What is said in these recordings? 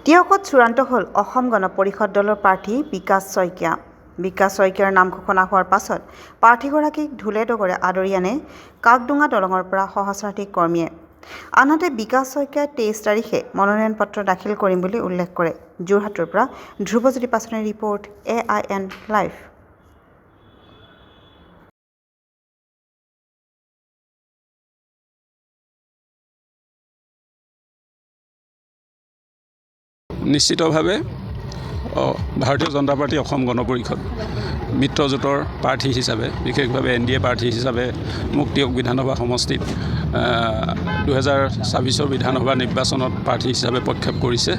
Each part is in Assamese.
টিয়কত চূড়ান্ত হ'ল অসম গণ পৰিষদ দলৰ প্ৰাৰ্থী বিকাশ শইকীয়া। বিকাশ শইকীয়াৰ নাম ঘোষণা হোৱাৰ পাছত প্ৰাৰ্থীগৰাকীক ঢোলে ডগৰে আদৰি আনে কাকডোঙা দলঙৰ পৰা সহস্ৰাধিক কৰ্মীয়ে। আনহাতে বিকাশ শইকীয়াই 23 তাৰিখে মনোনয়ন পত্ৰ দাখিল কৰিম বুলি উল্লেখ কৰে। যোৰহাটৰ পৰা ধ্ৰুৱজ্যোতি পাছনিৰ ৰিপৰ্ট, AIN লাইভ। নিশ্চিতভাৱে ভাৰতীয় জনতা পাৰ্টি অসম গণ পৰিষদ মিত্ৰজোঁটৰ প্ৰাৰ্থী হিচাপে, বিশেষভাৱে NDA প্ৰাৰ্থী হিচাপে মোক টিয়ক বিধানসভা সমষ্টিত 2024 বিধানসভা নিৰ্বাচনত প্ৰাৰ্থী হিচাপে প্ৰক্ষেপ কৰিছে।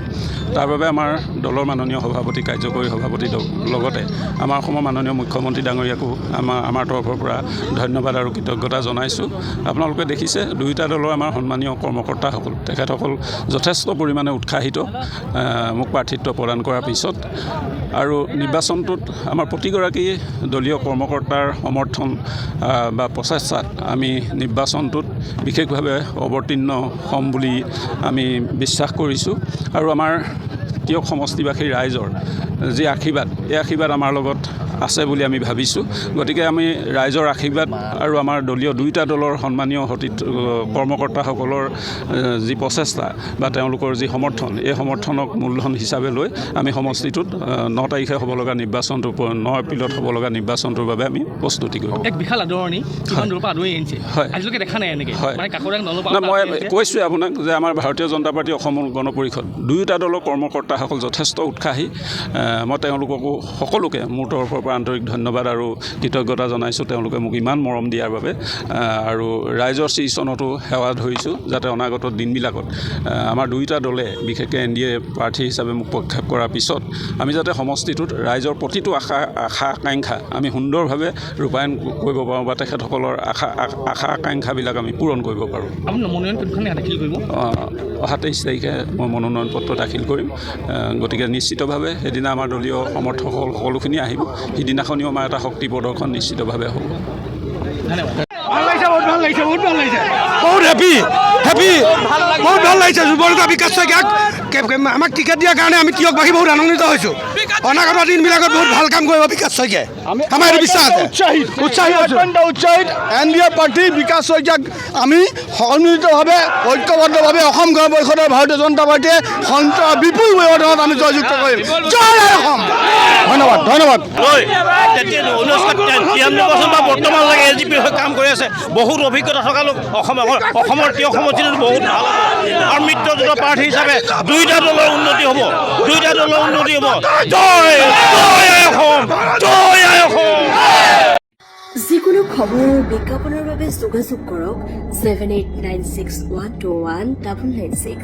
তাৰ বাবে আমাৰ দলৰ মাননীয় সভাপতি, কাৰ্যকৰী সভাপতিৰ লগতে আমাৰ অসমৰ মাননীয় মুখ্যমন্ত্ৰী ডাঙৰীয়াকো আমাৰ তৰফৰ পৰা ধন্যবাদ আৰু কৃতজ্ঞতা জনাইছোঁ। আপোনালোকে দেখিছে দুয়োটা দলৰ আমাৰ সন্মানীয় কৰ্মকৰ্তাসকল, তেখেতসকল যথেষ্ট পৰিমাণে উৎসাহিত মোক প্ৰাৰ্থিত্ব প্ৰদান কৰাৰ পিছত। আৰু নিৰ্বাচনটোত আমাৰ প্ৰতিগৰাকী দলীয় কৰ্মকৰ্তাৰ সমৰ্থন বা প্ৰচেষ্টাত আমি নিৰ্বাচনটোত বিশেষভাৱে অৱতীৰ্ণ হ'ম বুলি আমি বিশ্বাস কৰিছোঁ। আৰু আমাৰ টিয়ক সমষ্টিবাসী ৰাইজৰ যি আশীৰ্বাদ, এই আশীৰ্বাদ আমাৰ লগত আছে বুলি আমি ভাবিছোঁ। গতিকে আমি ৰাইজৰ আশীৰ্বাদ আৰু আমাৰ দলীয় দুয়োটা দলৰ সন্মানীয় কৰ্মকৰ্তাসকলৰ যি প্ৰচেষ্টা বা তেওঁলোকৰ যি সমৰ্থন, এই সমৰ্থনক মূলধন হিচাপে লৈ আমি সমষ্টিটোত 9 তাৰিখে হ'ব লগা নিৰ্বাচনটো, 9 এপ্ৰিলত হ'ব লগা নিৰ্বাচনটোৰ বাবে আমি প্ৰস্তুতি কৰিম। এক বিশাল আদৰণি হয়, আজিলৈকে দেখা নাই এনেকৈ। মই কৈছোঁ আপোনাক যে আমাৰ ভাৰতীয় জনতা পাৰ্টি অসম গণ পৰিষদ দুয়োটা দলৰ কৰ্মকৰ্তাসকল যথেষ্ট উৎসাহী। মই তেওঁলোককো সকলোকে মোৰ তৰফৰ পৰা আন্তৰিক ধন্যবাদ আৰু কৃতজ্ঞতা জনাইছোঁ, তেওঁলোকে মোক ইমান মৰম দিয়াৰ বাবে। আৰু ৰাইজৰ শ্ৰীচৰণতো সেৱা ধৰিছোঁ যাতে অনাগত দিনবিলাকত আমাৰ দুয়োটা দলে, বিশেষকৈ NDA প্ৰাৰ্থী হিচাপে মোক প্ৰক্ষেপ কৰাৰ পিছত আমি যাতে সমষ্টিটোত ৰাইজৰ প্ৰতিটো আশা আকাংক্ষা আমি সুন্দৰভাৱে ৰূপায়ণ কৰিব পাৰোঁ বা তেখেতসকলৰ আশা আকাংক্ষাবিলাক আমি পূৰণ কৰিব পাৰোঁ। অহা 23 তাৰিখে মই মনোনয়ন পত্ৰ দাখিল কৰিম। গতিকে নিশ্চিতভাৱে সেইদিনা আমাৰ দলীয় সমৰ্থকসকল সকলোখিনি আহিব। সিদিনাখনিও আমাৰ এটা শক্তি প্ৰদৰ্শন নিশ্চিতভাৱে হ'ব। বহুত হেপী বহুত ভাল লাগিছে। যুৱনেতা বিকাশ শইকীয়াক আমাক টিকেট দিয়াৰ কাৰণে আমি টিয়কবাসী বহুত আনন্দিত হৈছোঁ। অনাগত দিনবিলাকত বহুত ভাল কাম কৰিব বিকাশ শইকীয়াই, আমাৰ এইটো বিশ্বাস আছে। উৎসাহিত NDA প্ৰাৰ্থী বিকাশ শইকীয়াক আমি সন্মিলিতভাৱে ঐক্যবদ্ধভাৱে অসম গণ পৰিষদৰ ভাৰতীয় জনতা পাৰ্টীয়ে বিপুল ব্যৱধানত আমি জয়যুক্ত কৰিম। জয় অসম। ধন্যবাদ। 93 বছৰ বা বৰ্তমানলৈকে LGPৰ হৈ কাম কৰি আছে। বহুত অভিজ্ঞতা থকা লোক অসমৰ টিয়ক সমষ্টিটোত বহুত ভাল আৰু মিত্ৰজোঁটৰ প্ৰাৰ্থী হিচাপে দুয়োটা দলৰ উন্নতি হ'ব। জয় অসম, জয় অসম। যিকোনো খবৰ বিজ্ঞাপনৰ বাবে যোগাযোগ কৰক 7896121996।